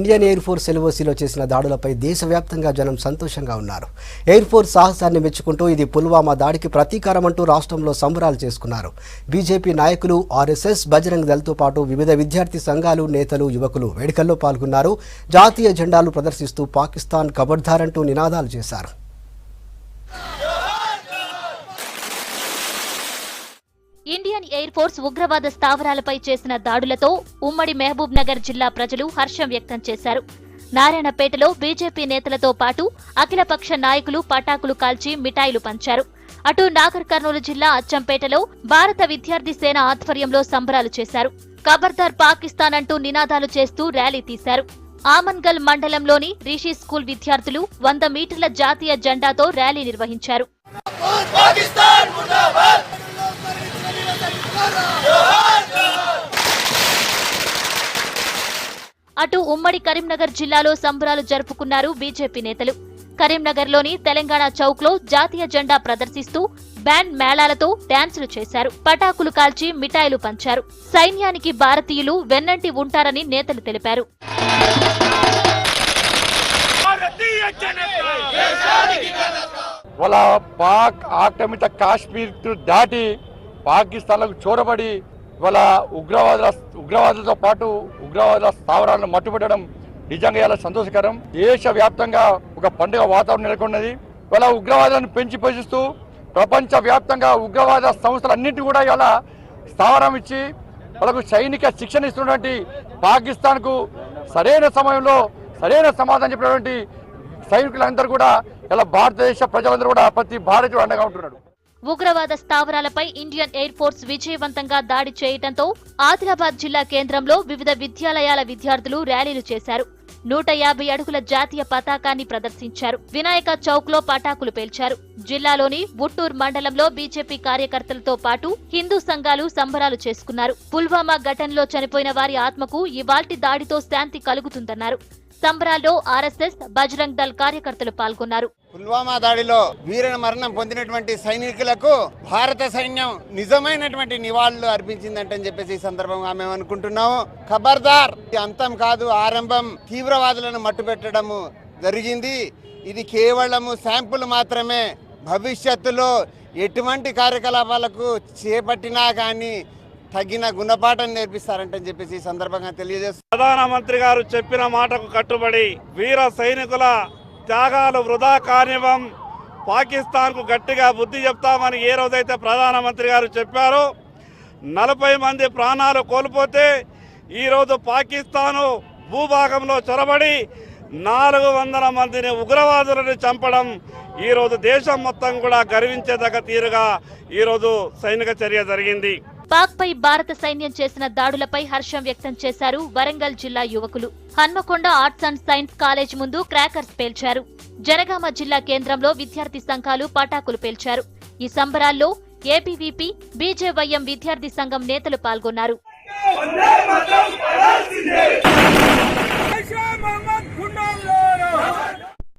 Indian air force ఎల్ఓసిలో చేసిన దాడులపై దేశవ్యాప్తంగా జనం సంతోషంగా ఉన్నారు. ఎయిర్ ఫోర్స్ సాహసాన్ని మెచ్చుకుంటూ ఇది పుల్వామా దాడికి ప్రతీకారమంటూ రాష్ట్రంలో సంబరాలు చేసుకున్నారు. బీజేపీ నాయకులు, ఆర్ఎస్ఎస్, బజరంగ్ దళ్తో పాటు వివిధ విద్యార్థి సంఘాలు, నేతలు, యువకులు వేడుకల్లో పాల్గొన్నారు. జాతీయ జెండాలు ప్రదర్శిస్తూ పాకిస్తాన్ ఖబర్దార్ అంటూ నినాదాలు చేశారు. ఇండియన్ ఎయిర్ ఫోర్స్ ఉగ్రవాద స్థావరాలపై చేసిన దాడులతో ఉమ్మడి మహబూబ్ నగర్ జిల్లా ప్రజలు హర్షం వ్యక్తం చేశారు. నారాయణపేటలో బీజేపీ నేతలతో పాటు అఖిలపక్ష నాయకులు పటాకులు కాల్చి మిఠాయిలు పంచారు. అటు నాగర్ కర్నూలు జిల్లా అచ్చంపేటలో భారత విద్యార్థి సేన ఆధ్వర్యంలో సంబరాలు చేశారు. ఖబర్దార్ పాకిస్తాన్ అంటూ నినాదాలు చేస్తూ ర్యాలీ తీశారు. ఆమన్గల్ మండలంలోని రిషి స్కూల్ విద్యార్థులు 100 మీటర్ల జాతీయ జెండాతో ర్యాలీ నిర్వహించారు. అటు ఉమ్మడి కరీంనగర్ జిల్లాలో సంబరాలు జరుపుకున్నారు బీజేపీ నేతలు. కరీంనగర్లోని తెలంగాణ చౌక్లో జాతీయ జెండా ప్రదర్శిస్తూ బ్యాండ్ మేళాలతో డాన్సులు చేశారు. పటాకులు కాల్చి మిఠాయిలు పంచారు. సైన్యానికి భారతీయులు వెన్నంటి ఉంటారని నేతలు తెలిపారు. వాళ్ళ పాక్ ఆక్రమిత కాశ్మీర్ దాటి పాకిస్తాన్లకు చొరబడి వాళ్ళ ఉగ్రవాదులతో పాటు ఉగ్రవాదుల స్థావరాలను మట్టుబెట్టడం నిజంగా చాలా సంతోషకరం. దేశవ్యాప్తంగా ఒక పండుగ వాతావరణం నెలకొన్నది. వాళ్ళ ఉగ్రవాదాన్ని పెంచి పోషిస్తూ ప్రపంచ వ్యాప్తంగా ఉగ్రవాద సంస్థలన్నింటినీ కూడా ఇలా స్థావరం ఇచ్చి వాళ్ళకు సైనిక శిక్షణ ఇస్తున్నటువంటి పాకిస్తాన్కు సరైన సమయంలో సరైన సమాధానం చెప్పినటువంటి సైనికులందరూ కూడా ఇలా భారతదేశ ప్రజలందరూ కూడా ప్రతి భారతీయుడు అండగా ఉంటున్నాడు. ఉగ్రవాద స్థావరాలపై ఇండియన్ ఎయిర్ ఫోర్స్ విజయవంతంగా దాడి చేయడంతో ఆదిలాబాద్ జిల్లా కేంద్రంలో వివిధ విద్యాలయాల విద్యార్థులు ర్యాలీలు చేశారు. 150 అడుగుల జాతీయ పతాకాన్ని ప్రదర్శించారు. వినాయక చౌక్ లో పటాకులు పేల్చారు. జిల్లాలోని ఉట్టూర్ మండలంలో బీజేపీ కార్యకర్తలతో పాటు హిందూ సంఘాలు సంబరాలు చేసుకున్నారు. పుల్వామా ఘటనలో చనిపోయిన వారి ఆత్మకు ఇవాల్టి దాడితో శాంతి కలుగుతుందన్నారు. సంబరాల్లో ఆర్ఎస్ఎస్, బజరంగ్ దళ్ కార్యకర్తలు పాల్గొన్నారు. పుల్వామా దాడిలో వీర మరణం పొందినటువంటి సైనికులకు భారత సైన్యం నిజమైనటువంటి నివాళులు అర్పించిందంటని చెప్పేసి ఈ సందర్భంగా మేము అనుకుంటున్నాము. ఖబర్దార్, అంతం కాదు, ఆరంభం. తీవ్రవాదులను మట్టుపెట్టడము జరిగింది. ఇది కేవలము శాంపుల్ మాత్రమే. భవిష్యత్తులో ఎటువంటి కార్యకలాపాలకు చేపట్టినా కానీ తగిన గుణపాఠం నేర్పిస్తారంటని చెప్పేసి ఈ సందర్భంగా తెలియజేస్తారు. ప్రధానమంత్రి గారు చెప్పిన మాటకు కట్టుబడి వీర సైనికుల త్యాగాలు వృధా కానివ్వం, పాకిస్తాన్కు గట్టిగా బుద్ధి చెప్తామని ఏ రోజైతే ప్రధానమంత్రి గారు చెప్పారో 40 మంది ప్రాణాలు కోల్పోతే ఈరోజు పాకిస్తాను భూభాగంలో చొరబడి 400 మందిని ఉగ్రవాదులను చంపడం ఈరోజు దేశం మొత్తం కూడా గర్వించేదగ్గ తీరుగా ఈరోజు సైనిక చర్య జరిగింది. పాక్పై భారత సైన్యం చేసిన దాడులపై హర్షం వ్యక్తం చేశారు వరంగల్ జిల్లా యువకులు. Hanamkonda arts and science college ముందు క్రాకర్స్ పేల్చారు. జనగామ జిల్లా కేంద్రంలో విద్యార్థి సంఘాలు పటాకులు పేల్చారు. ఈ సంబరాల్లో ఏబీవీపీ, బీజేవైఎం విద్యార్థి సంఘం నేతలు పాల్గొన్నారు.